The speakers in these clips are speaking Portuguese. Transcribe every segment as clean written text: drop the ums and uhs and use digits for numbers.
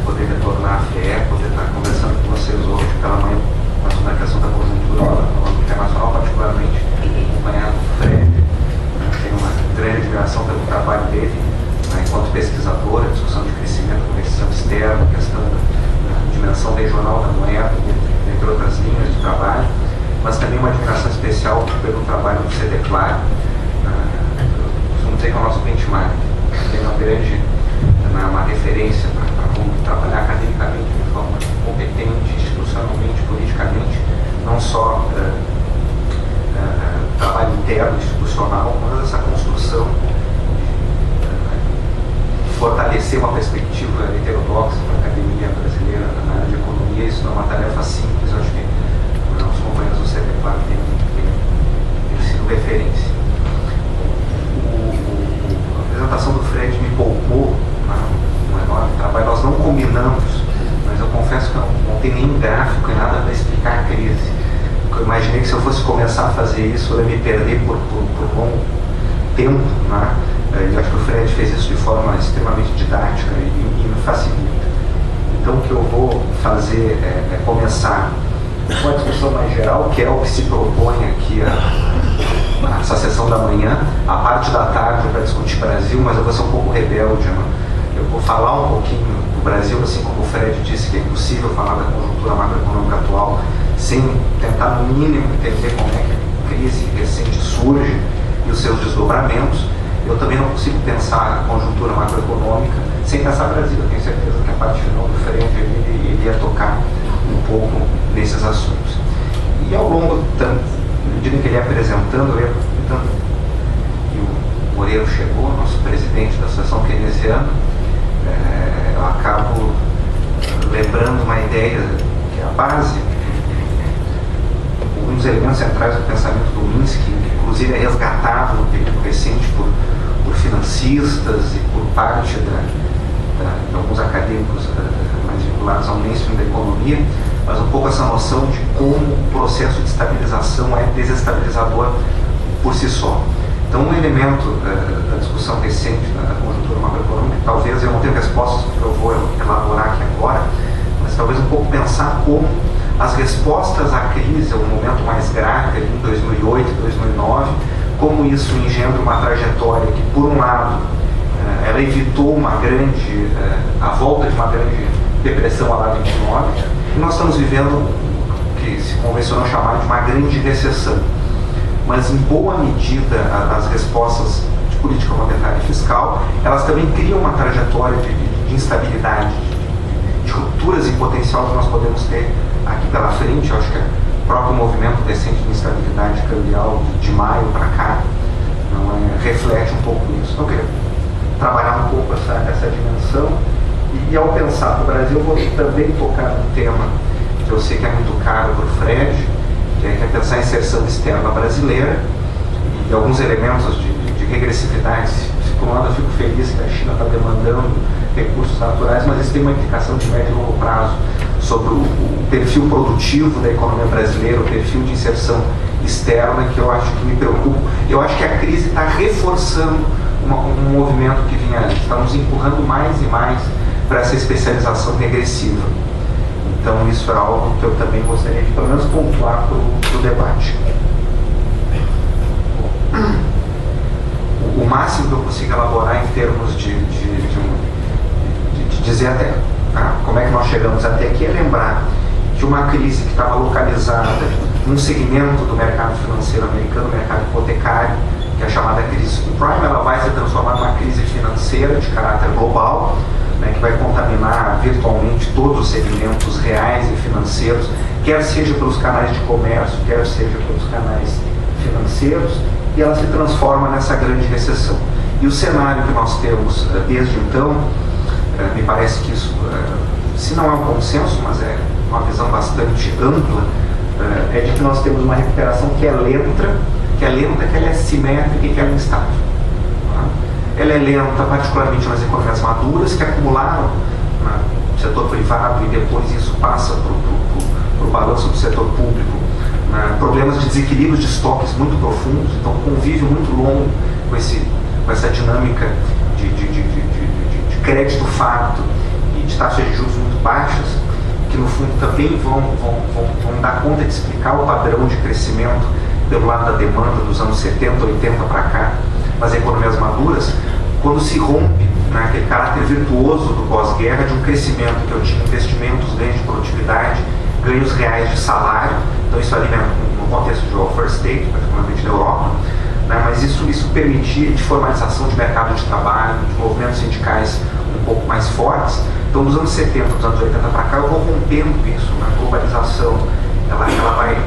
poder retornar à FIE, poder estar conversando com vocês hoje pela manhã sobre a questão da conjuntura internacional, particularmente acompanhado do Fred. Tenho uma grande admiração pelo trabalho dele, enquanto pesquisador, a discussão de crescimento, competição externa, a questão da dimensão regional da moeda, entre outras linhas de trabalho, mas também uma admiração especial pelo trabalho do CDCLAR. Vamos dizer que é o nosso benchmark. Tem uma referência para como trabalhar academicamente de forma competente, institucionalmente, politicamente, não só trabalho interno, institucional, mas essa construção de fortalecer uma perspectiva heterodoxa para a academia brasileira na área de economia. Isso não é uma tarefa simples. Eu acho que os companheiros do CDCLAR têm sido referência. A apresentação do Fred me poupou um enorme trabalho. Nós não combinamos, mas eu confesso que não tem nenhum gráfico e nada para explicar a crise. Eu imaginei que se eu fosse começar a fazer isso, eu ia me perder por um longo tempo. E acho que o Fred fez isso de forma extremamente didática e me facilita. Então o que eu vou fazer é começar com a discussão mais geral, que é o que se propõe aqui essa sessão da manhã. A parte da tarde para discutir Brasil, mas eu vou ser um pouco rebelde. Eu vou falar um pouquinho do Brasil, assim como o Fred disse que é impossível falar da conjuntura macroeconômica atual sem tentar, no mínimo, entender como é que a crise recente surge e os seus desdobramentos. Eu também não consigo pensar a conjuntura macroeconômica sem pensar Brasil. Eu tenho certeza que a parte final do Fred ele ia tocar um pouco nesses assuntos. E ao longo, na medida em que ele ia apresentando, eu ia apresentando, e o Moreira chegou, nosso presidente da Associação Keynesiana. Eu acabo lembrando uma ideia que é a base, um dos elementos centrais do pensamento do Minsky, que inclusive é resgatado no período recente por financistas e por parte de alguns acadêmicos mais vinculados ao mainstream da economia, mas um pouco essa noção de como o processo de estabilização é desestabilizador por si só. Então, um elemento da discussão recente da conjuntura macroeconômica, talvez eu não tenha respostas que eu vou elaborar aqui agora, mas talvez um pouco pensar como as respostas à crise, o momento mais grave ali em 2008, 2009, como isso engendra uma trajetória que, por um lado, ela evitou a volta de uma grande depressão lá de 29, e nós estamos vivendo o que se convencionou chamar de uma grande recessão. Mas, em boa medida, as respostas de política monetária e fiscal, elas também criam uma trajetória de instabilidade, de rupturas em potencial que nós podemos ter aqui pela frente. Eu acho que o próprio movimento recente de instabilidade cambial de maio para cá reflete um pouco isso. Então, eu queria trabalhar um pouco essa dimensão. E ao pensar no Brasil, eu vou também tocar num tema que eu sei que é muito caro para o Fred, que é pensar a inserção externa brasileira e alguns elementos de regressividade. Por um lado, eu fico feliz que a China está demandando recursos naturais, mas isso tem uma implicação de médio e longo prazo sobre o perfil produtivo da economia brasileira, o perfil de inserção externa, que eu acho que me preocupa. Eu acho que a crise está reforçando um movimento que vinha antes, está nos empurrando mais e mais para essa especialização regressiva. Então, isso é algo que eu também gostaria de, pelo menos, pontuar para o debate. O máximo que eu consigo elaborar em termos de dizer até como é que nós chegamos até aqui é lembrar que uma crise que estava localizada num segmento do mercado financeiro americano, o mercado hipotecário, que é a chamada crise subprime, ela vai se transformar numa crise financeira de caráter global, que vai contaminar virtualmente todos os segmentos reais e financeiros, quer seja pelos canais de comércio, quer seja pelos canais financeiros, e ela se transforma nessa grande recessão. E o cenário que nós temos desde então, me parece que isso, se não é um consenso, mas é uma visão bastante ampla, é de que nós temos uma recuperação que é lenta, que ela é simétrica e que ela é instável. Ela é lenta, particularmente nas economias maduras, que acumularam no setor privado e depois isso passa para o balanço do setor público, problemas de desequilíbrio de estoques muito profundos, então um convívio muito longo com essa dinâmica de crédito farto e de taxas de juros muito baixas, que no fundo também vão dar conta de explicar o padrão de crescimento pelo lado da demanda dos anos 70, 80 para cá, nas economias maduras, quando se rompe, né, aquele caráter virtuoso do pós-guerra de um crescimento que eu tinha investimentos, ganhos de produtividade, ganhos reais de salário. Então isso ali no contexto de welfare state, particularmente na Europa, né, mas isso permitia de formalização de mercado de trabalho, de movimentos sindicais um pouco mais fortes. Então dos anos 70, dos anos 80 para cá, eu vou rompendo isso, né, a globalização ela vai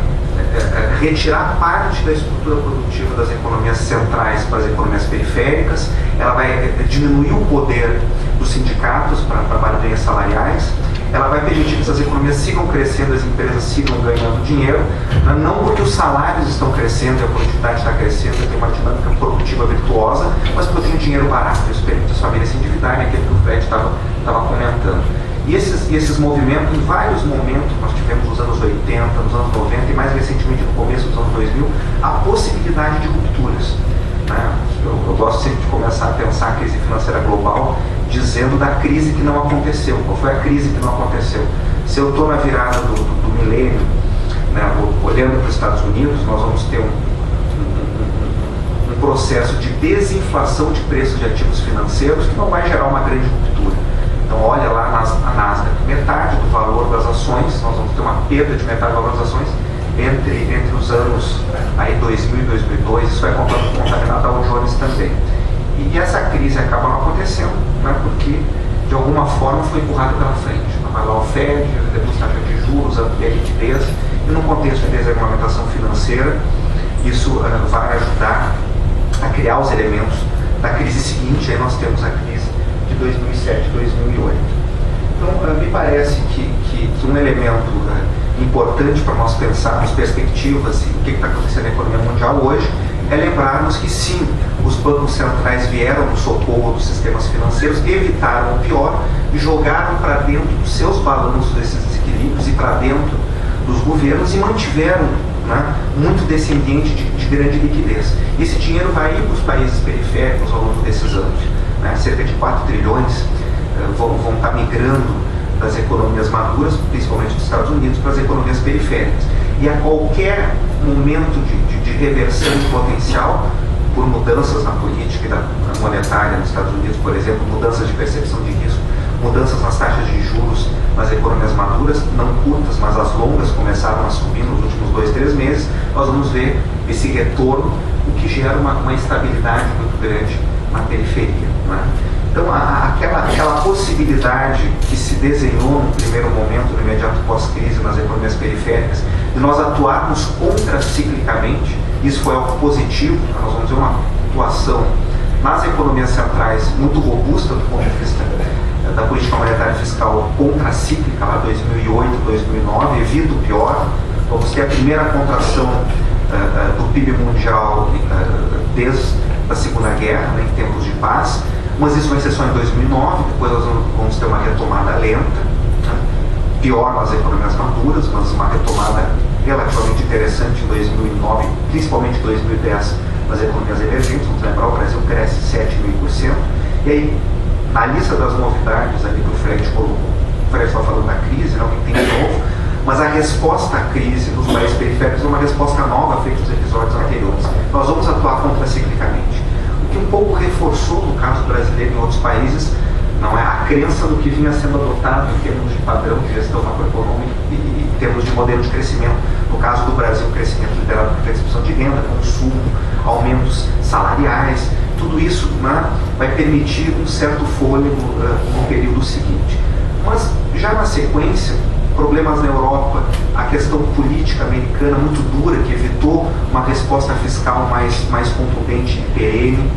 retirar parte da estrutura produtiva das economias centrais para as economias periféricas, ela vai diminuir o poder dos sindicatos para barganhas salariais, ela vai permitir que essas economias sigam crescendo, as empresas sigam ganhando dinheiro, não porque os salários estão crescendo e a produtividade está crescendo, tem uma dinâmica produtiva virtuosa, mas porque tem dinheiro barato. Isso permite as famílias se endividarem, aquilo que o Fred estava comentando. E esses movimentos, em vários momentos, nós tivemos nos anos 80, nos anos 90 e mais recentemente no começo dos anos 2000, a possibilidade de rupturas. Né? Eu gosto sempre de começar a pensar a crise financeira global dizendo da crise que não aconteceu. Qual foi a crise que não aconteceu? Se eu estou na virada do milênio, né, olhando para os Estados Unidos, nós vamos ter um processo de desinflação de preços de ativos financeiros que não vai gerar uma grande ruptura. Então olha lá a Nasdaq, metade do valor das ações, nós vamos ter uma perda de metade do valor das ações entre os anos aí 2000 e 2002, isso vai contaminar Dow Jones também. E essa crise acaba não acontecendo, né, porque de alguma forma foi empurrada pela frente. Então vai lá o Fed, reduz taxa de juros, amplia a liquidez, e no contexto de desregulamentação financeira, isso vai ajudar a criar os elementos da crise seguinte. Aí nós temos a crise de 2007, 2008. Então, me parece que um elemento importante para nós pensarmos perspectivas e o que está acontecendo na economia mundial hoje é lembrarmos que sim, os bancos centrais vieram no socorro dos sistemas financeiros, evitaram o pior e jogaram para dentro dos seus balanços esses desequilíbrios e para dentro dos governos e mantiveram, né, muito descendente de grande liquidez. E esse dinheiro vai ir para os países periféricos ao longo desses anos. Cerca de 4 trilhões vão estar migrando das economias maduras, principalmente dos Estados Unidos, para as economias periféricas. E a qualquer momento de reversão de potencial, por mudanças na política monetária nos Estados Unidos, por exemplo, mudanças de percepção de risco, mudanças nas taxas de juros nas economias maduras, não curtas, mas as longas começaram a subir nos últimos 2, 3 meses, nós vamos ver esse retorno, o que gera uma instabilidade muito grande na periferia. Né? Então, aquela possibilidade que se desenhou no primeiro momento, no imediato pós-crise, nas economias periféricas, de nós atuarmos contraciclicamente, isso foi algo positivo. Nós vamos ver uma atuação nas economias centrais muito robusta do ponto de vista da política monetária e fiscal contracíclica, lá 2008, 2009, evita o pior. Vamos ter a primeira contração do PIB mundial desde a Segunda Guerra, né, em tempos de paz, mas isso vai ser só em 2009, depois nós vamos ter uma retomada lenta, né, pior nas economias maduras, mas uma retomada relativamente interessante em 2009, principalmente em 2010 nas economias emergentes. Vamos lembrar, o Brasil cresce 7,5%, e aí, na lista das novidades ali que o Fred colocou, o Fred está falando da crise, né, o que tem de novo, mas a resposta à crise nos países periféricos é uma resposta nova feita nos episódios anteriores. Nós vamos atuar contraciclicamente. O que um pouco reforçou no caso brasileiro e em outros países não é a crença do que vinha sendo adotado em termos de padrão de gestão macroeconômica e em termos de modelo de crescimento. No caso do Brasil, crescimento liderado por distribuição de renda, consumo, aumentos salariais, tudo isso, né, vai permitir um certo fôlego no período seguinte. Mas já na sequência, problemas na Europa, a questão política americana muito dura, que evitou uma resposta fiscal mais contundente e perene.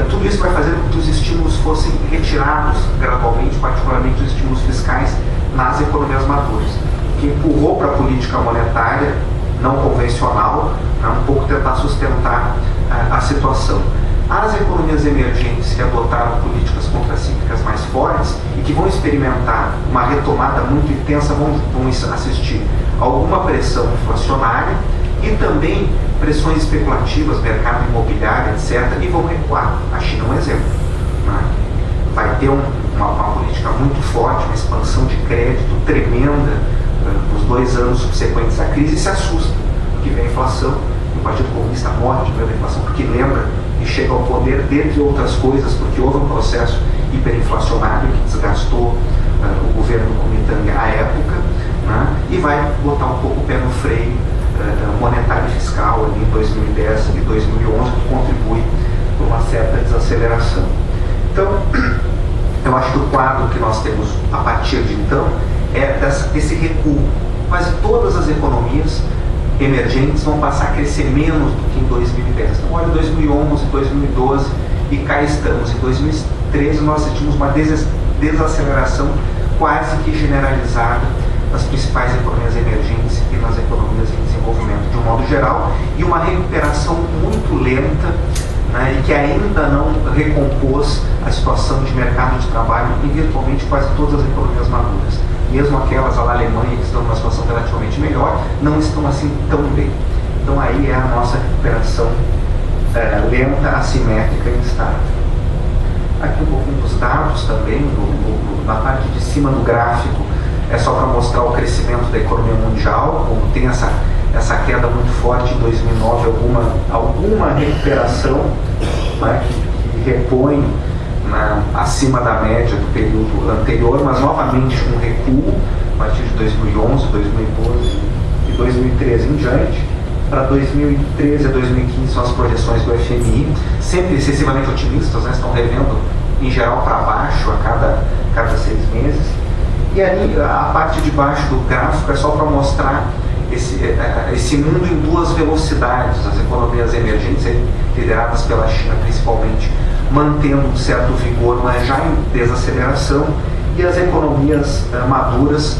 Tudo isso vai fazer com que os estímulos fossem retirados gradualmente, particularmente os estímulos fiscais nas economias maduras, que empurrou para a política monetária não convencional, um pouco tentar sustentar a situação. As economias emergentes que adotaram políticas contracíclicas mais fortes e que vão experimentar uma retomada muito intensa vão assistir a alguma pressão inflacionária e também pressões especulativas, mercado imobiliário, etc., e vão recuar. A China é um exemplo. Né? Vai ter uma política muito forte, uma expansão de crédito tremenda nos 2 anos subsequentes à crise, e se assusta, porque vem a inflação, e o Partido Comunista morre de medo da inflação, porque lembra que chega ao poder, dentre outras coisas, porque houve um processo hiperinflacionário que desgastou o governo Kuomintang à época, né, e vai botar um pouco o pé no freio monetário e fiscal ali em 2010 e 2011, que contribui para uma certa desaceleração. Então, eu acho que o quadro que nós temos a partir de então é desse recuo. Quase todas as economias emergentes vão passar a crescer menos do que em 2010. Então, olha 2011, 2012 e cá estamos. Em 2013 nós sentimos uma desaceleração quase que generalizada nas principais economias emergentes e nas economias em desenvolvimento de um modo geral, e uma recuperação muito lenta, né, e que ainda não recompôs a situação de mercado de trabalho em virtualmente quase todas as economias maduras. Mesmo aquelas, a Alemanha, que estão numa situação relativamente melhor, não estão assim tão bem. Então aí é a nossa recuperação lenta, assimétrica e instável. Aqui um pouquinho dos dados também, na parte de cima do gráfico, é só para mostrar o crescimento da economia mundial, como tem essa queda muito forte em 2009, alguma recuperação, né, que repõe acima da média do período anterior, mas novamente um recuo a partir de 2011, 2012 e 2013 em diante. Para 2013 a 2015 são as projeções do FMI, sempre excessivamente otimistas, né, estão revendo em geral para baixo a cada 6 meses. E ali a parte de baixo do gráfico é só para mostrar esse mundo em 2 velocidades, as economias emergentes, lideradas pela China principalmente, mantendo um certo vigor, mas já em desaceleração, e as economias maduras,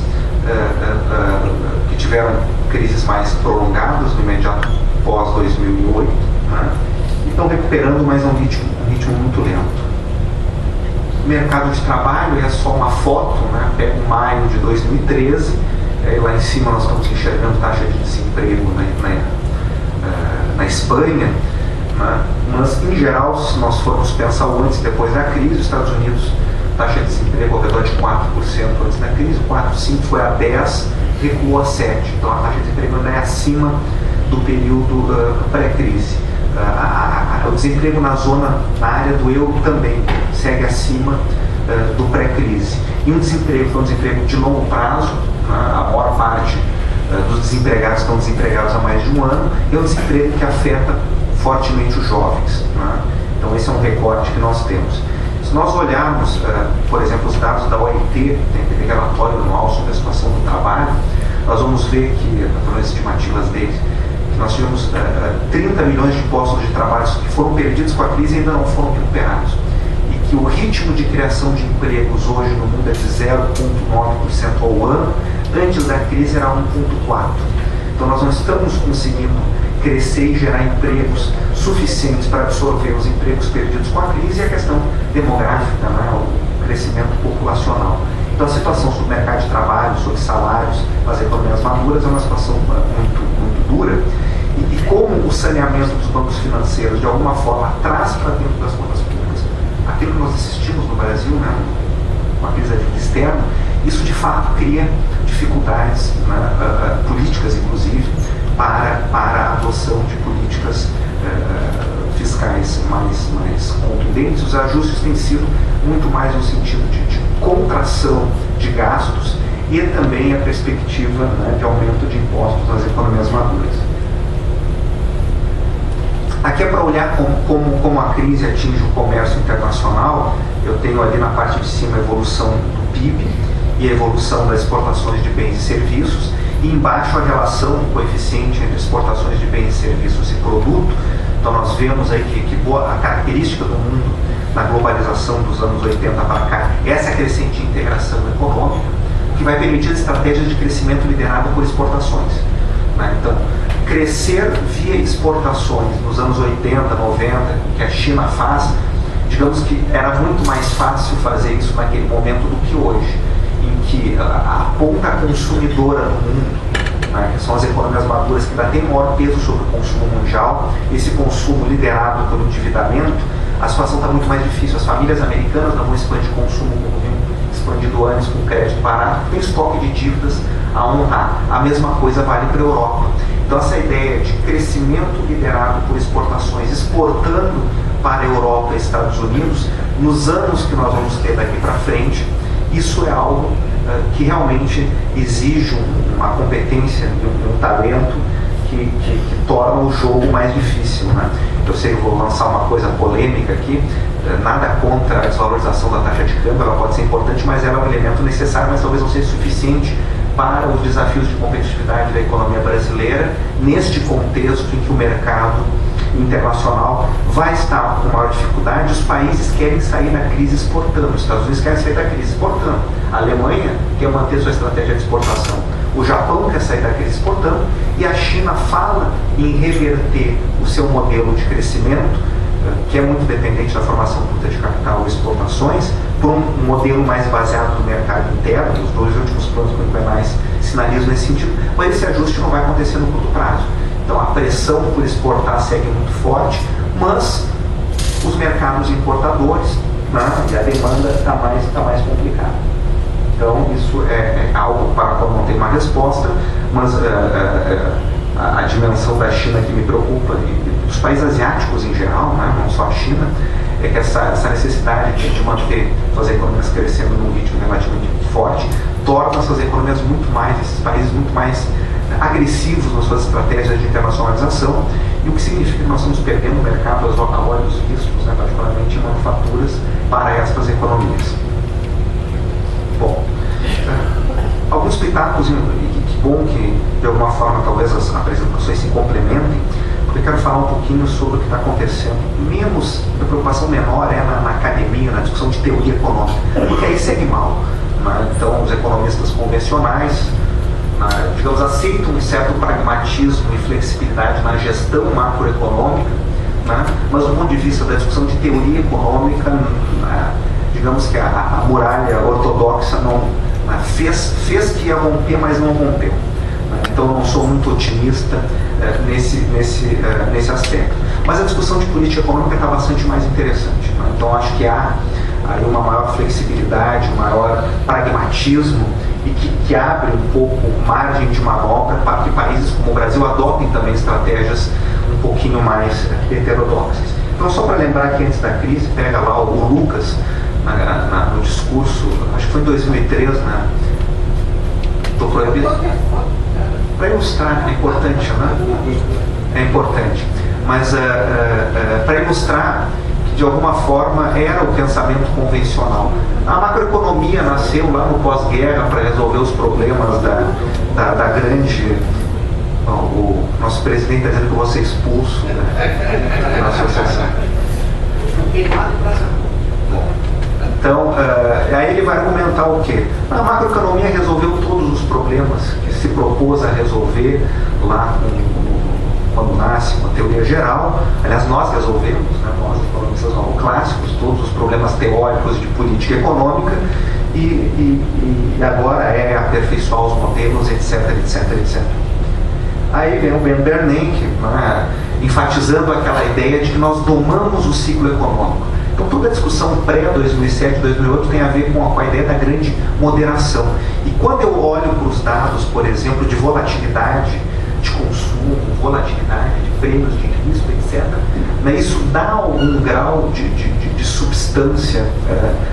que tiveram crises mais prolongadas no imediato pós-2008, né, e estão recuperando, mas a um ritmo muito lento. Mercado de trabalho é só uma foto, né? Pega o maio de 2013, lá em cima nós estamos enxergando taxa de desemprego na Espanha, né? Mas em geral, se nós formos pensar o antes e depois da crise, os Estados Unidos, taxa de desemprego ao redor de 4% antes da crise, 4, 5 foi a 10%, recuou a 7%, então a taxa de desemprego ainda é acima do período pré-crise. O desemprego na área do euro também segue acima do pré-crise. E um desemprego de longo prazo, né, a maior parte dos desempregados estão desempregados há mais de um ano, e é um desemprego que afeta fortemente os jovens, né? Então esse é um recorte que nós temos. Se nós olharmos, por exemplo, os dados da OIT, tem aquele relatório anual sobre a situação do trabalho, nós vamos ver que, pelas estimativas deles, nós tivemos 30 milhões de postos de trabalho que foram perdidos com a crise e ainda não foram recuperados. E que o ritmo de criação de empregos hoje no mundo é de 0,9% ao ano, antes da crise era 1,4%. Então nós não estamos conseguindo crescer e gerar empregos suficientes para absorver os empregos perdidos com a crise e a questão demográfica, né, o crescimento populacional. Então a situação sobre o mercado de trabalho, sobre salários nas economias maduras é uma situação muito dura, e como o saneamento dos bancos financeiros de alguma forma traz para dentro das contas públicas aquilo que nós assistimos no Brasil, né, uma crise externa, isso de fato cria dificuldades, né, políticas inclusive, para a adoção de políticas fiscais mais contundentes. Os ajustes têm sido muito mais no sentido de contração de gastos e também a perspectiva, né, de aumento de impostos nas economias maduras. Aqui é para olhar como a crise atinge o comércio internacional. Eu tenho ali na parte de cima a evolução do PIB e a evolução das exportações de bens e serviços, e embaixo a relação, o coeficiente entre exportações de bens e serviços e produto. Então nós vemos aí que a característica do mundo na globalização dos anos 80 para cá, essa crescente integração econômica, que vai permitir estratégias de crescimento liderada por exportações, né? Então, crescer via exportações nos anos 80, 90, que a China faz, digamos que era muito mais fácil fazer isso naquele momento do que hoje, em que a ponta consumidora do mundo, né, que são as economias maduras, que ainda tem maior peso sobre o consumo mundial, esse consumo liderado pelo endividamento, a situação está muito mais difícil. As famílias americanas não vão expandir consumo como vinham expandido antes com crédito barato, tem estoque de dívidas a honrar. A mesma coisa vale para a Europa. Então essa ideia de crescimento liderado por exportações, exportando para a Europa e Estados Unidos, nos anos que nós vamos ter daqui para frente, isso é algo que realmente exige uma competência e um talento que torna o jogo mais difícil, né? Eu sei que vou lançar uma coisa polêmica aqui, nada contra a desvalorização da taxa de câmbio, ela pode ser importante, mas ela é um elemento necessário, mas talvez não seja suficiente para os desafios de competitividade da economia brasileira, neste contexto em que o mercado internacional vai estar com maior dificuldade. Os países querem sair da crise exportando, os Estados Unidos querem sair da crise exportando, a Alemanha quer manter sua estratégia de exportação, o Japão quer sair da crise exportando, e a China fala em reverter o seu modelo de crescimento, que é muito dependente da formação bruta de capital e exportações, por um modelo mais baseado no mercado interno. Os dois últimos planos quinquenais sinalizam nesse sentido, mas esse ajuste não vai acontecer no curto prazo. Então a pressão por exportar segue muito forte, mas os mercados importadores, né, e a demanda está mais complicada. Então isso é algo para o qual não tem uma resposta, mas a dimensão da China que me preocupa, e dos países asiáticos em geral, né, não só a China, é que essa necessidade de manter suas economias crescendo num ritmo relativamente forte torna essas economias esses países muito mais agressivos nas suas estratégias de internacionalização, e o que significa que nós estamos perdendo o mercado a olhos vistos, né, particularmente em manufaturas, para estas economias. Bom, alguns pitacos, e que bom que de alguma forma talvez as apresentações se complementem, porque eu quero falar um pouquinho sobre o que está acontecendo. A preocupação menor é na academia, na discussão de teoria econômica, porque aí segue mal, né? Então os economistas convencionais, digamos, aceitam um certo pragmatismo e flexibilidade na gestão macroeconômica, né? Mas do ponto de vista da discussão de teoria econômica, digamos que a muralha ortodoxa não fez que ia romper, mas não rompeu. Então eu não sou muito otimista nesse aspecto. Mas a discussão de política econômica está bastante mais interessante, né? Então acho que há aí uma maior flexibilidade, um maior pragmatismo, e que abre um pouco margem de manobra para que países como o Brasil adotem também estratégias um pouquinho mais heterodoxas. Então, só para lembrar que antes da crise, pega lá o Lucas no discurso, acho que foi em 2003, né? Estou proibido. Para ilustrar, é importante, né? É importante. Mas para ilustrar que de alguma forma era o pensamento convencional. A macroeconomia nasceu lá no pós-guerra para resolver os problemas da grande... O nosso presidente está dizendo que eu vou ser expulso da associação. Então, aí ele vai argumentar o quê? A macroeconomia resolveu todos os problemas que se propôs a resolver lá quando nasce uma teoria geral. Aliás, nós resolvemos, né, nós economistas clássicos, todos os problemas teóricos de política econômica, e agora é aperfeiçoar os modelos, etc, etc, etc. Aí vem o Ben Bernanke, né, enfatizando aquela ideia de que nós domamos o ciclo econômico. Então toda a discussão pré-2007, 2008 tem a ver com a ideia da grande moderação. E quando eu olho para os dados, por exemplo, de volatilidade de consumo, volatilidade de prêmios de risco, etc., né, isso dá algum grau de substância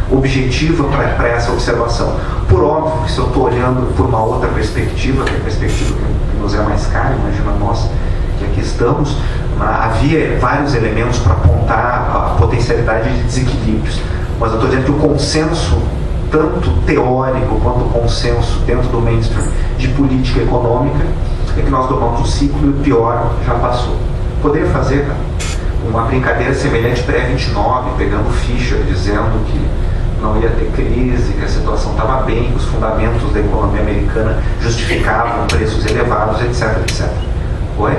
objetiva para essa observação. Por óbvio que se eu estou olhando por uma outra perspectiva, que é a perspectiva que nos é mais cara, imagina nós que aqui estamos, havia vários elementos para apontar a potencialidade de desequilíbrios, mas eu estou dizendo que o consenso, tanto teórico quanto o consenso dentro do mainstream de política econômica, é que nós domamos o ciclo e o pior já passou. Poderia fazer uma brincadeira semelhante pré-29, pegando Fischer, dizendo que não ia ter crise, que a situação estava bem, que os fundamentos da economia americana justificavam preços elevados, etc, etc. Oi?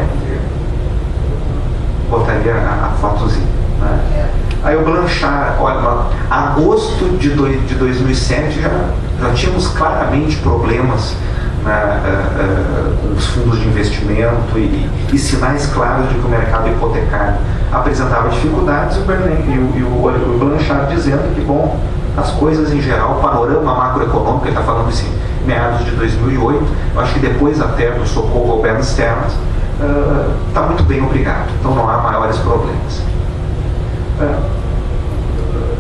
Botaria a fotozinha, né? Aí o Blanchard, olha, agosto de 2007 já tínhamos claramente problemas com os fundos de investimento e sinais claros de que o mercado hipotecário apresentava dificuldades, e o Blanchard dizendo que, bom, as coisas em geral, o panorama macroeconômico, ele está falando isso em meados de 2008, eu acho que depois até do socorro ao Bear Stearns, está muito bem, obrigado, então não há maiores problemas.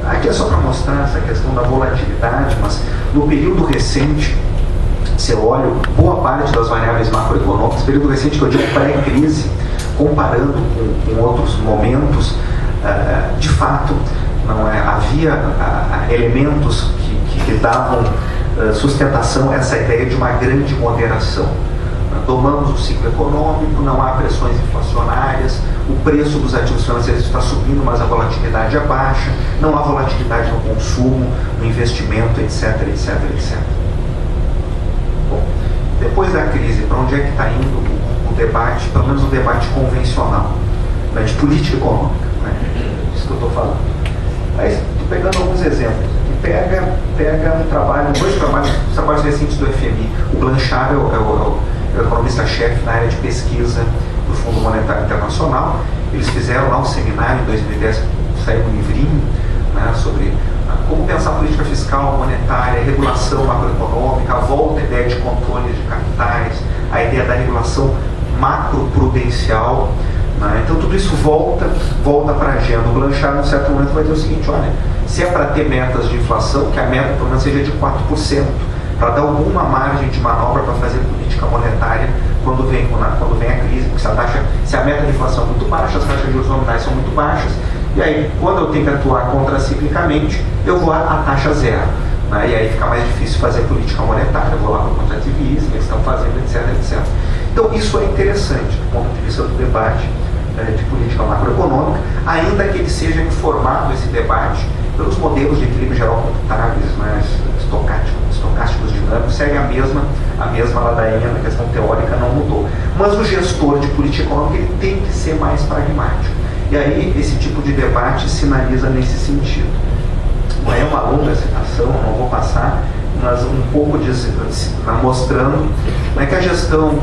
Aqui é só para mostrar essa questão da volatilidade, mas no período recente, se eu olho boa parte das variáveis macroeconômicas, período recente que eu digo pré-crise, comparando com outros momentos, de fato, havia elementos que davam sustentação a essa ideia de uma grande moderação. Domamos o ciclo econômico, não há pressões inflacionárias, o preço dos ativos financeiros está subindo, mas a volatilidade é baixa, não há volatilidade no consumo, no investimento, etc, etc, etc. Bom, depois da crise, para onde é que está indo o debate, pelo menos o debate convencional, né, de política econômica, né? Isso que eu estou falando. Aí, estou pegando alguns exemplos. Pega um trabalho, dois trabalhos recentes do FMI. O Blanchard é o economista-chefe na área de pesquisa do Fundo Monetário Internacional. Eles fizeram lá um seminário em 2010, saiu um livrinho, né, sobre como pensar política fiscal, monetária, regulação macroeconômica, a volta à ideia de controle de capitais, a ideia da regulação macroprudencial. Né? Então tudo isso volta para a agenda. O Blanchard, num certo momento, vai dizer o seguinte: olha, se é para ter metas de inflação, que a meta pelo menos seja de 4%, para dar alguma margem de manobra para fazer política monetária quando vem a crise, porque se a meta de inflação é muito baixa, as taxas de juros nominais são muito baixas, e aí quando eu tenho que atuar contraciclicamente, eu vou a taxa zero. Né? E aí fica mais difícil fazer política monetária, eu vou lá para o quantitativismo, eles estão fazendo, etc, etc. Então isso é interessante do ponto de vista do debate de política macroeconômica, ainda que ele seja informado, esse debate, pelos modelos de equilíbrio geral computáveis, né, estocásticos dinâmicos, segue a mesma ladainha, a questão teórica não mudou. Mas o gestor de política econômica, ele tem que ser mais pragmático. E aí esse tipo de debate sinaliza nesse sentido. Não é uma longa citação, não vou passar, mas um pouco mostrando, né, que a gestão,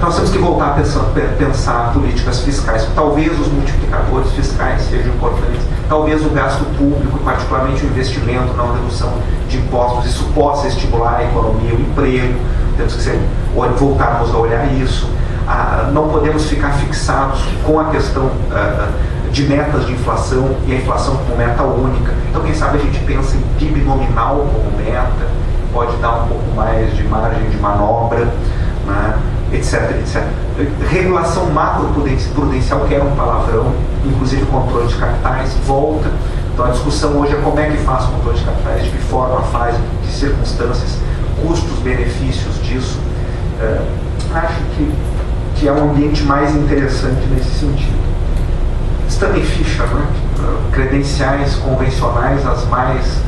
nós temos que voltar a pensar políticas fiscais. Talvez os multiplicadores fiscais sejam importantes, talvez o gasto público, particularmente o investimento na redução de impostos, isso possa estimular a economia, o emprego. Temos que voltarmos a olhar isso. Não podemos ficar fixados com a questão de metas de inflação e a inflação como meta única. Então, quem sabe a gente pensa em PIB nominal como meta, pode dar um pouco mais de margem de manobra, né, etc, etc. Regulação macroprudencial, que era um palavrão, inclusive controle de capitais, volta. Então a discussão hoje é como é que faz o controle de capitais, de que forma faz, em que circunstâncias, custos, benefícios disso. Acho que é um ambiente mais interessante nesse sentido. Stanley Fischer, né? Credenciais convencionais, as mais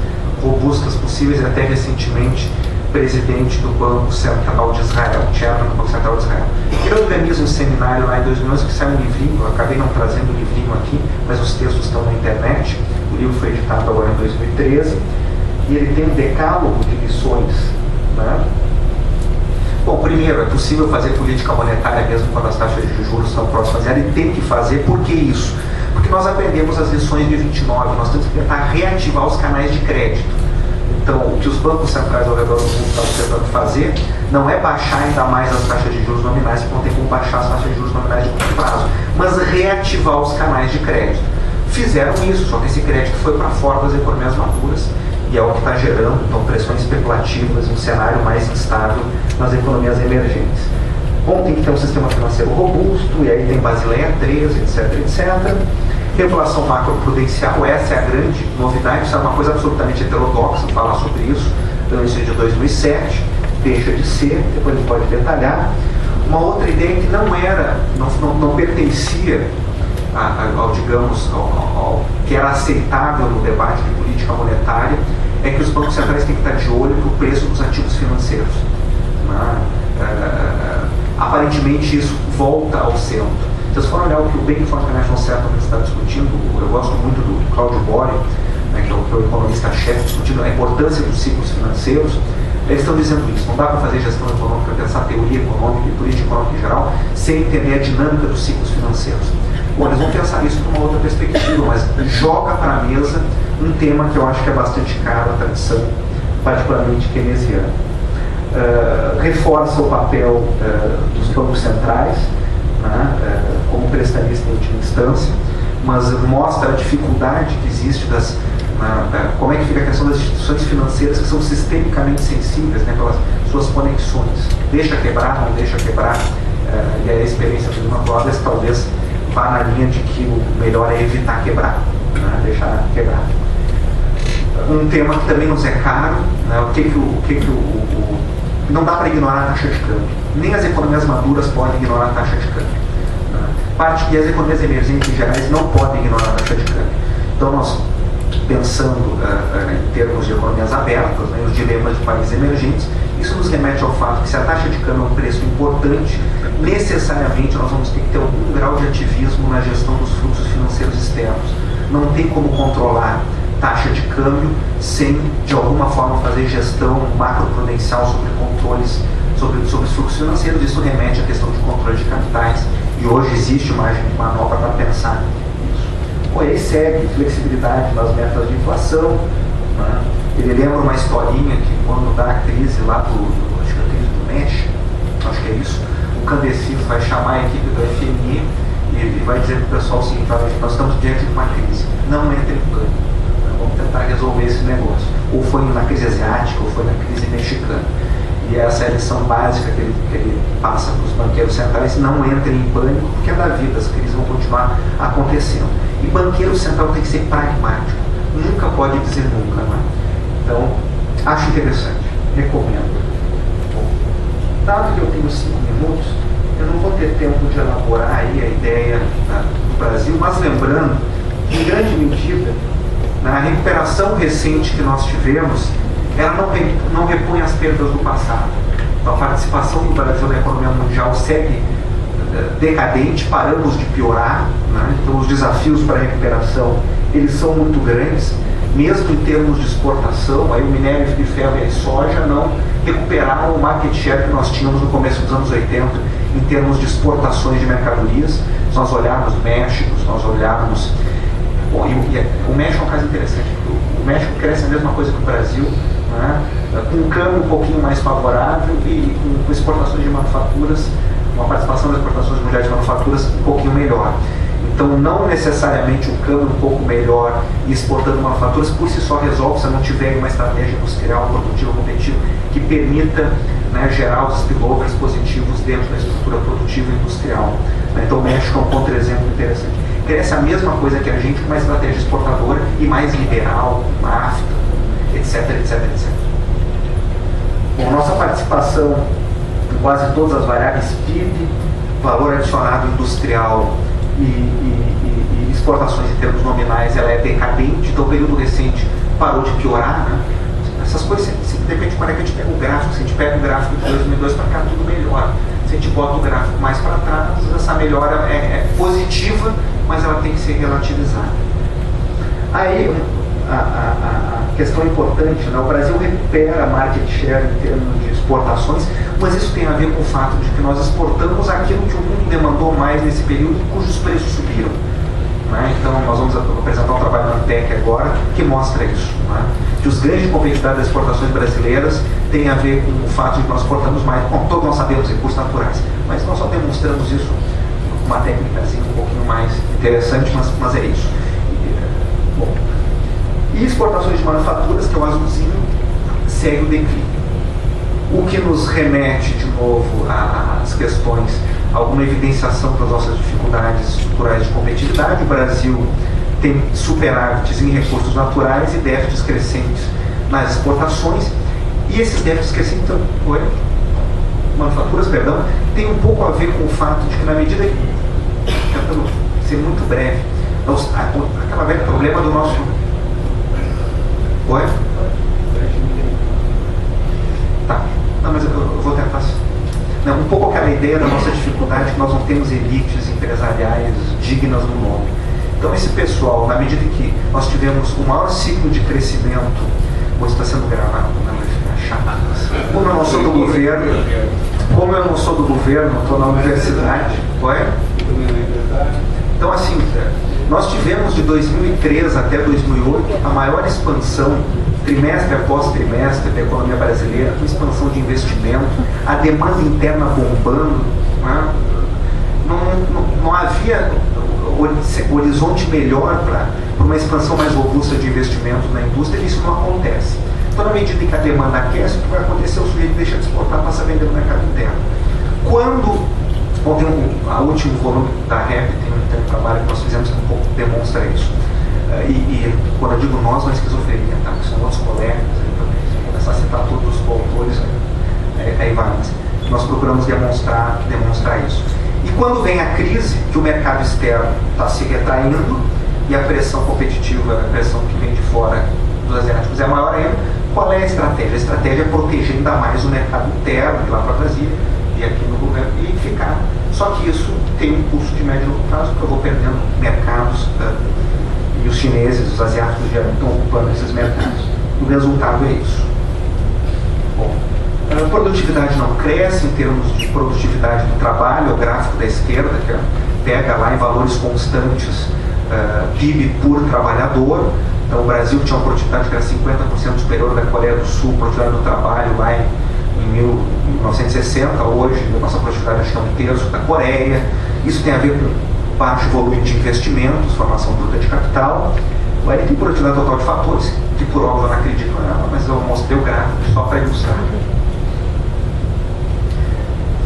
robustas possíveis, e até recentemente presidente do Banco Central de Israel, chairman do Banco Central de Israel. Ele organiza um seminário lá em 2011 que saiu um livrinho, eu acabei não trazendo o livrinho aqui, mas os textos estão na internet. O livro foi editado agora em 2013 e ele tem um decálogo de lições, né? Bom, primeiro, é possível fazer política monetária mesmo quando as taxas de juros estão próximas a zero, e tem que fazer. Por que isso? Porque nós aprendemos as lições de 29, nós temos que tentar reativar os canais de crédito. Então, o que os bancos centrais ao redor do mundo estão tentando fazer não é baixar ainda mais as taxas de juros nominais, porque não tem como baixar as taxas de juros nominais de curto prazo, mas reativar os canais de crédito. Fizeram isso, só que esse crédito foi para fora das economias maduras, e é o que está gerando, então, pressões especulativas, um cenário mais instável nas economias emergentes. Bom, tem que ter um sistema financeiro robusto, e aí tem Basileia 3, etc, etc. Regulação macroprudencial, essa é a grande novidade, isso é uma coisa absolutamente heterodoxa, falar sobre isso, no início de 2007, deixa de ser, depois ele pode detalhar. Uma outra ideia que não pertencia ao que era aceitável no debate de política monetária, é que os bancos centrais têm que estar de olho no preço dos ativos financeiros. Aparentemente isso volta ao centro. Se vocês forem olhar o que o Bank for International Settlements está discutindo, eu gosto muito do Claudio Bori, né, que é o economista-chefe, discutindo a importância dos ciclos financeiros. Eles estão dizendo isso, não dá para fazer gestão econômica, pensar teoria econômica e política econômica em geral, sem entender a dinâmica dos ciclos financeiros. Bom, eles vão pensar isso numa outra perspectiva, mas joga para a mesa um tema que eu acho que é bastante caro à tradição, particularmente keynesiana. Reforça o papel dos bancos centrais, né, como prestamista em última instância, mas mostra a dificuldade que existe como é que fica a questão das instituições financeiras que são sistemicamente sensíveis, né, pelas suas conexões. Deixa quebrar, não deixa quebrar, e a experiência do Lehman Brothers talvez vá na linha de que o melhor é evitar quebrar, né, deixar quebrar. Um tema que também nos é caro, né, não dá para ignorar a taxa de câmbio. Nem as economias maduras podem ignorar a taxa de câmbio. E as economias emergentes em gerais não podem ignorar a taxa de câmbio. Então, nós, pensando em termos de economias abertas, né, os dilemas de países emergentes, isso nos remete ao fato que se a taxa de câmbio é um preço importante, necessariamente nós vamos ter que ter algum grau de ativismo na gestão dos fluxos financeiros externos. Não tem como controlar taxa de câmbio sem, de alguma forma, fazer gestão macroprudencial sobre controles, sobre os fluxos financeiros. Isso remete à questão de controle de capitais, e hoje existe margem de manobra para pensar nisso. Bom, ele segue flexibilidade nas metas de inflação, né? Ele lembra uma historinha que quando dá a crise lá acho que é a crise do México, acho que é isso, o Candecis vai chamar a equipe do FMI e vai dizer para o pessoal o seguinte: nós estamos diante de uma crise, não entre em pânico, vamos tentar resolver esse negócio. Ou foi na crise asiática, ou foi na crise mexicana. E essa é a lição básica que ele passa para os banqueiros centrais: não entrem em pânico, porque é da vida, as crises vão continuar acontecendo. E banqueiro central tem que ser pragmático, nunca pode dizer nunca, né? Então, acho interessante, recomendo. Bom, dado que eu tenho 5 minutos, eu não vou ter tempo de elaborar aí a ideia do Brasil, mas lembrando que, em grande medida, na recuperação recente que nós tivemos, ela não repõe as perdas do passado. Então, a participação do Brasil na economia mundial segue decadente, paramos de piorar, né? Então, os desafios para a recuperação, eles são muito grandes, mesmo em termos de exportação. Aí o minério de ferro e a soja não recuperaram o market share que nós tínhamos no começo dos anos 80 em termos de exportações de mercadorias. Se nós olharmos México, se nós olharmos... Bom, o México é um caso interessante, porque o México cresce a mesma coisa que o Brasil, né? Com um câmbio um pouquinho mais favorável e com exportações de manufaturas, uma participação das exportações mundiais de manufaturas um pouquinho melhor. Então, não necessariamente o câmbio um pouco melhor e exportando manufaturas por si só resolve se não tiver uma estratégia industrial, produtiva, competitiva que permita, né, gerar os spillovers positivos dentro da estrutura produtiva e industrial. Então, o México é um contra-exemplo interessante. Cresce a mesma coisa que a gente, com uma estratégia exportadora e mais liberal, com NAFTA, etc, etc, etc. Bom, nossa participação em quase todas as variáveis PIB, valor adicionado industrial e exportações em termos nominais, ela é decadente. Então, o período recente parou de piorar, né? Essas coisas, depende de quando é que a gente pega o gráfico. Se a gente pega o gráfico de 2002 para cá, tudo melhora. Se a gente bota o gráfico mais para trás, essa melhora é positiva, mas ela tem que ser relativizada. Aí, a questão importante, né? O Brasil recupera market share em termos de exportações, mas isso tem a ver com o fato de que nós exportamos aquilo que o mundo demandou mais nesse período e cujos preços subiram, né? Então, nós vamos apresentar um trabalho na ANTEC agora que mostra isso, né? Que os ganhos de competitividade das exportações brasileiras têm a ver com o fato de que nós exportamos mais. Bom, todos nós sabemos recursos naturais, mas nós só demonstramos isso com uma técnicazinha um pouquinho mais interessante, mas é isso. Bom, e exportações de manufaturas, que é o azulzinho, segue o declínio. O que nos remete, de novo, às questões, alguma evidenciação das nossas dificuldades estruturais de competitividade. O Brasil tem superávites em recursos naturais e déficits crescentes nas exportações. E esses déficits crescentes, manufaturas, perdão, tem um pouco a ver com o fato de que, na medida que, tentando ser muito breve, aquela velha problema do nosso... Oi? Tá. Não, mas eu vou tentar... Não, um pouco aquela ideia da nossa dificuldade que nós não temos elites empresariais dignas do nome. Então, esse pessoal, na medida que nós tivemos o maior ciclo de crescimento, hoje está sendo gravado, não, vai ficar fechar. Como eu não sou do governo, estou na universidade. Então, assim, nós tivemos de 2003 até 2008 a maior expansão, trimestre após trimestre, da economia brasileira, com expansão de investimento, a demanda interna bombando, né? Não havia horizonte melhor para uma expansão mais robusta de investimentos na indústria, e isso não acontece. Então, na medida em que a demanda aquece, o que vai acontecer? O sujeito deixa de exportar, passa a vender no mercado interno. Quando houve o último volume da REP, tem um trabalho que nós fizemos que um pouco demonstra isso. E quando eu digo nós, não é esquizofrenia, tá? São outros colegas, se eu começar a citar todos os coautores, aí vai, mas nós procuramos demonstrar isso. E quando vem a crise, que o mercado externo está se retraindo e a pressão competitiva, a pressão que vem de fora dos asiáticos é maior ainda, qual é a estratégia? A estratégia é proteger ainda mais o mercado interno, ir lá para Brasília e aqui no governo, e ficar. Só que isso tem um custo de médio e longo prazo, porque eu vou perdendo mercados, e os chineses, os asiáticos já estão ocupando esses mercados. O resultado é isso. Bom, a produtividade não cresce em termos de produtividade do trabalho, o gráfico da esquerda, que pega lá em valores constantes PIB por trabalhador. Então, o Brasil tinha uma produtividade que era 50% superior da Coreia do Sul, produtividade do trabalho lá em 1960, hoje a nossa produtividade acho que é um terço da Coreia. Isso tem a ver com baixo volume de investimentos, formação bruta de capital. Aí tem produtividade total de fatores, que por óbvio eu não acredito nela, mas eu mostrei o gráfico só para ilustrar.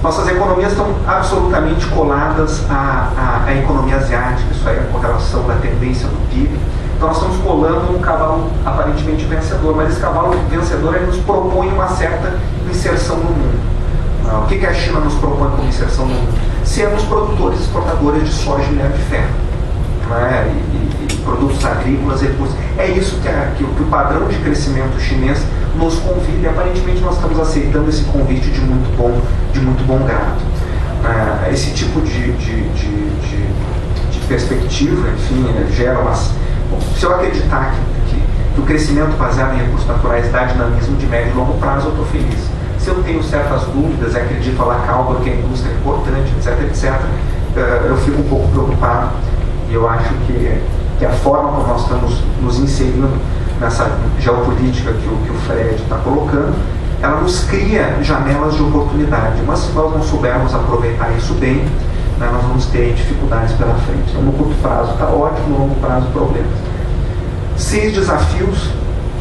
Nossas economias estão absolutamente coladas à economia asiática, isso aí é a correlação da tendência do PIB. Então nós estamos colando um cavalo aparentemente vencedor, mas esse cavalo vencedor ele nos propõe uma certa inserção no mundo. O que a China nos propõe como inserção no mundo? Sermos produtores e exportadores de soja e minério de ferro, né? e produtos agrícolas, recursos. É isso que o padrão de crescimento chinês nos convida, e aparentemente nós estamos aceitando esse convite de muito bom grado. Esse tipo de perspectiva, enfim, gera umas... Bom, se eu acreditar que o crescimento baseado em recursos naturais dá dinamismo de médio e longo prazo, eu estou feliz. Se eu tenho certas dúvidas e acredito a la calma que a indústria é importante, etc., eu fico um pouco preocupado, e eu acho que a forma como nós estamos nos inserindo nessa geopolítica que o Fred está colocando, ela nos cria janelas de oportunidade, mas se nós não soubermos aproveitar isso bem, né, nós vamos ter dificuldades pela frente. Então, no curto prazo está ótimo, no longo prazo problemas. 6 desafios,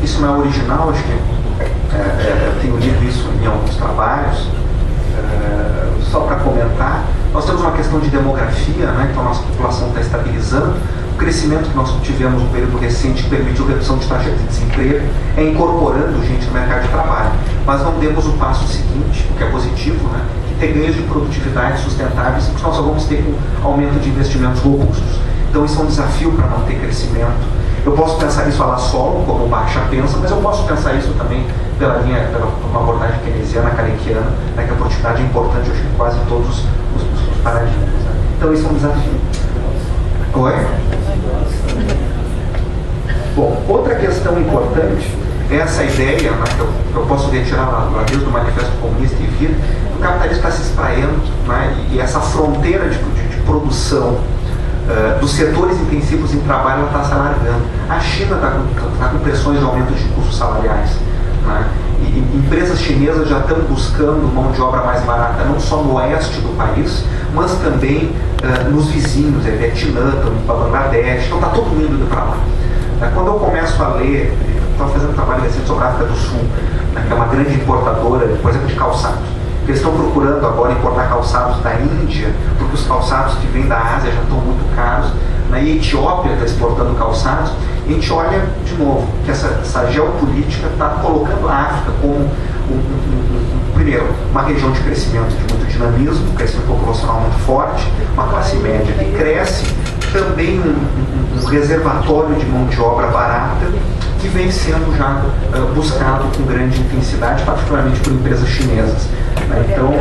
isso não é original, acho que eu tenho lido isso em alguns trabalhos. Só para comentar, nós temos uma questão de demografia, né, então a nossa população está estabilizando. O crescimento que nós tivemos no período recente que permitiu redução de taxa de desemprego é incorporando gente no mercado de trabalho. Mas não demos o passo seguinte, o que é positivo, né, que ter ganhos de produtividade sustentáveis, que nós só vamos ter com aumento de investimentos robustos. Então isso é um desafio para manter crescimento. Eu posso pensar isso a la solo, como o Baixa pensa, mas eu posso pensar isso também pela uma abordagem keynesiana, kalekiana, né, que a produtividade é importante, eu acho que em quase todos os paradigmas. Né? Então isso é um desafio. Oi? Bom, outra questão importante é essa ideia, né, que eu posso retirar lá desde o Manifesto Comunista e vir, o capitalismo está se espraiando, né, e essa fronteira de produção dos setores intensivos em trabalho está se alargando. A China está com pressões de aumento de custos salariais, né? E empresas chinesas já estão buscando mão de obra mais barata, não só no oeste do país, mas também nos vizinhos, Vietnã, para Bangladesh, então está todo mundo indo para lá. Quando eu começo a ler, estava fazendo um trabalho recente sobre a África do Sul, né, que é uma grande importadora, por exemplo, de calçados. Eles estão procurando agora importar calçados da Índia, porque os calçados que vêm da Ásia já estão muito caros. E a Etiópia está exportando calçados. E a gente olha, de novo, que essa geopolítica está colocando a África como, primeiro, uma região de crescimento, de muito dinamismo, crescimento populacional muito forte, uma classe média que cresce, também um reservatório de mão de obra barata, que vem sendo já buscado com grande intensidade, particularmente por empresas chinesas. Então,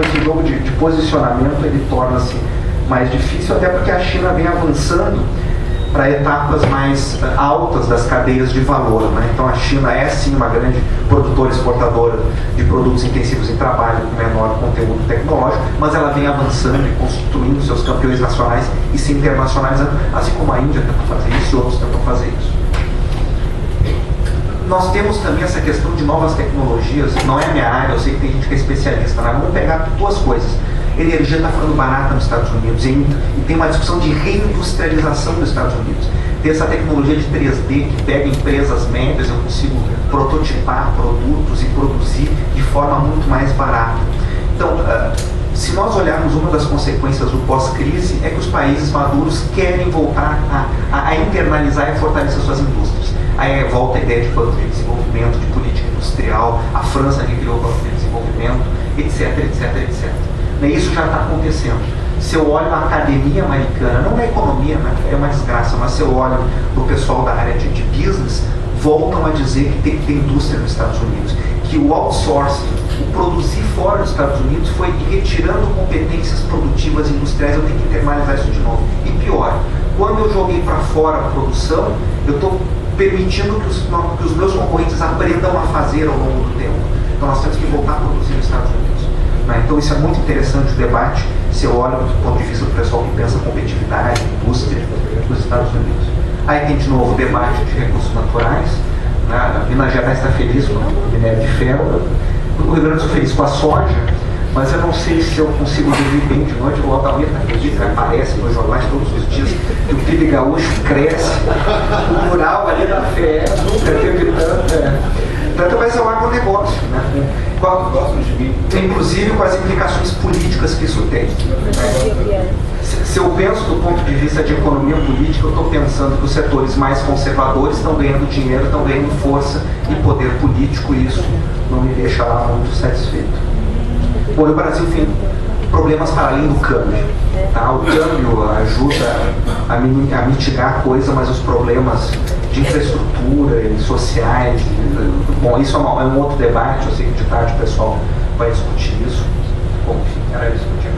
esse jogo de posicionamento ele torna-se mais difícil, até porque a China vem avançando para etapas mais altas das cadeias de valor, né? Então a China é sim uma grande produtora e exportadora de produtos intensivos em trabalho com menor conteúdo tecnológico, mas ela vem avançando e constituindo seus campeões nacionais e se internacionalizando, assim como a Índia tentou fazer isso e outros tentam fazer isso. Nós temos também essa questão de novas tecnologias, não é a minha área, eu sei que tem gente que é especialista, mas vamos pegar duas coisas. Energia está ficando barata nos Estados Unidos e tem uma discussão de reindustrialização dos Estados Unidos. Tem essa tecnologia de 3D que pega empresas médias, eu consigo prototipar produtos e produzir de forma muito mais barata. Então, se nós olharmos uma das consequências do pós-crise é que os países maduros querem voltar a internalizar e fortalecer suas indústrias. Aí volta a ideia de banco de desenvolvimento, de política industrial, a França que criou o banco de desenvolvimento, etc, etc, etc. Isso já está acontecendo. Se eu olho a academia americana, não é economia, né? É uma desgraça, mas se eu olho o pessoal da área de business, voltam a dizer que tem que ter indústria nos Estados Unidos, que o outsourcing, o produzir fora dos Estados Unidos foi retirando competências produtivas industriais, eu tenho que internalizar isso de novo. E pior, quando eu joguei para fora a produção, eu estou permitindo que os meus concorrentes aprendam a fazer ao longo do tempo. Então nós temos que voltar a produzir nos Estados Unidos. Então isso é muito interessante o debate, se eu olho do ponto de vista do pessoal que pensa competitividade, indústria dos Estados Unidos. Aí tem de novo o debate de recursos naturais, né? A Minas Gerais está feliz com o minério de ferro, o Rio Grande do Sul feliz com a soja, mas eu não sei se eu consigo dormir bem de noite. O Aldamir acredita, aparece nos jornais todos os dias, que o PIB gaúcho cresce, o rural ali da fé nunca teve tanto. Então vai ser um agronegócio, né? Inclusive com as implicações políticas que isso tem. Se eu penso do ponto de vista de economia política, eu estou pensando que os setores mais conservadores estão ganhando dinheiro, estão ganhando força e poder político, e isso não me deixa lá muito satisfeito. Bom, o Brasil tem problemas para além do câmbio. Tá? O câmbio ajuda a mitigar a coisa, mas os problemas de infraestrutura e sociais, bom, isso é um outro debate, eu sei que de tarde o pessoal vai discutir isso. Bom, enfim, era isso que eu tinha.